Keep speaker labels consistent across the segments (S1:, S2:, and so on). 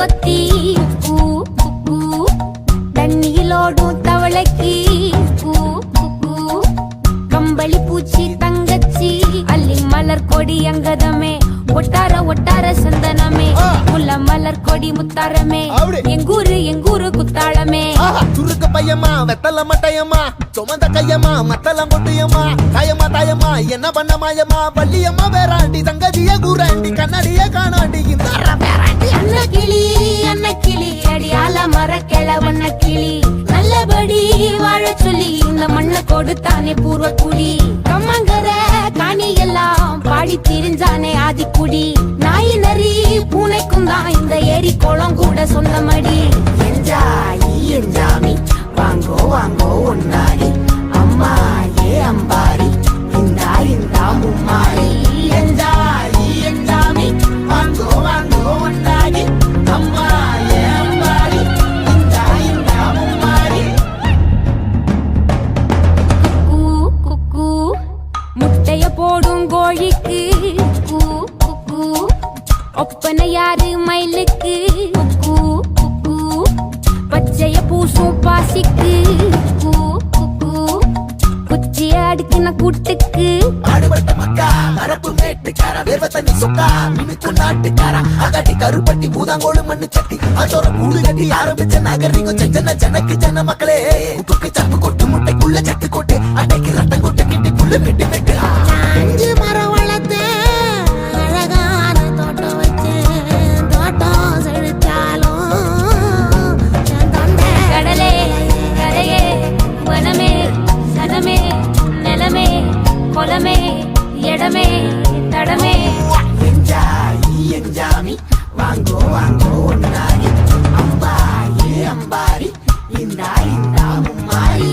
S1: கொத்தி கூ கூ தண்ணியிலோடும் தவளைக்கு கூ கூ கம்பளி பூச்சி தங்கச்சி அள்ளி மலர் கொடி அங்கதமே ஒட்டார ஒட்டார சந்தனமே முல்ல மலர் கொடி முத்தாரமே எங்கூரு குத்தாளமே
S2: சுருக்க பையமா வெத்தல மட்டையம்மா சுமந்த கையம்மா மத்தலம் கொட்டியம்மா தாயம்மா தாயம்மா என்ன பண்ண மாயம்மா பள்ளியம்மா வேறாண்டி சங்கதிய கூறாண்டி கண்ணாடிய காணாண்டி இந்த
S1: அண்ண கிளி அடியால மர கிழவண்ண கிளி நல்லபடி வாழ சொல்லி இந்த மண்ணை கொடுத்தானே பூர்வ குடி கம்மங்கர காணி எல்லாம் பாடி திரிஞ்சானே ஆதிக்குடி நாய் நரி பூனைக்கும் தான் இந்த ஏரி குளம் கூட சொந்தமடி என்ஜாமி வாங்கோ வாங்கோ ஒன்னாரி அம்மா ஏ அம்பாரி இந்தா இந்தா மும்மாரி என்ஜாமி வாங்கோ வாங்கோ ஒன்னாரி அம்மா ஏ அம்பாரி இந்தா இந்தா மும்மாரி கூ குக்கு முட்டைய போடும் கோழிக்கு கூ குக்கு ஒப்பனை யாரு மயிலுக்கு குக்கு குக்கு பச்சைய பூசும் பாசிக்கு கூ குக்கு குச்சிய அடுக்கின கூட்டுக்கு
S2: ஆடுபட்ட மக்கா கரப்பு மேட்டுக்கார வேர்வ தண்ணி சொக்கா மினுக்கு நாட்டுக்கார அகட்டி கருப்பட்டி பூதாங்கோடு மண்ணு சட்டி அதோட கூடு கட்டி ஆரம்பிச்ச நகரிக்கும் செஞ்சன ஜனக்கு ஜன மக்களே உப்புக்கு சப்பு கொட்டு முட்டைக்குள்ள சட்டு கொட்டு அடைக்கு ரத்தம் கொட்டு கிட்டி புல்லு வெட்டி வெட்டு
S3: அஞ்சு மரம் வளர்த்து அழகான தோட்டம் வச்சு தோட்டம் செழிச்சாலும்
S1: கடலே கரையே வனமே சனமே நிலமே கொலமே இடமே தடமே
S2: என்ஜாமி வாங்கோ வாங்கோ ஒன்னாரி அம்பா ஏ அம்பாரி இந்தா இந்தா மும்மாரி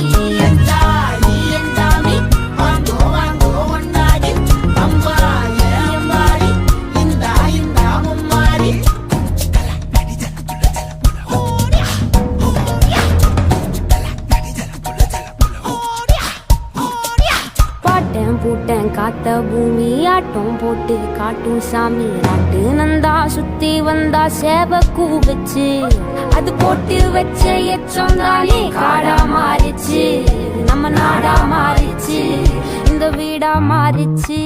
S2: என்ஜாமி வாங்கோ வாங்கோ ஒன்னாரி அம்பா ஏ அம்பாரி இந்தா இந்தா மும்மாரி
S1: பாட்டன் பூட்டன் காத்த பூமி ஆட்டம் போட்டு காட்டும் சாமி நாட்டு நந்தா சுத்தி வந்தா சேவ கூவச்சு அது போட்டு வச்ச எச்சம் தானே காடா மாறிச்சு நம்ம நாடா மாறிச்சு இந்த வீடா மாறிச்சு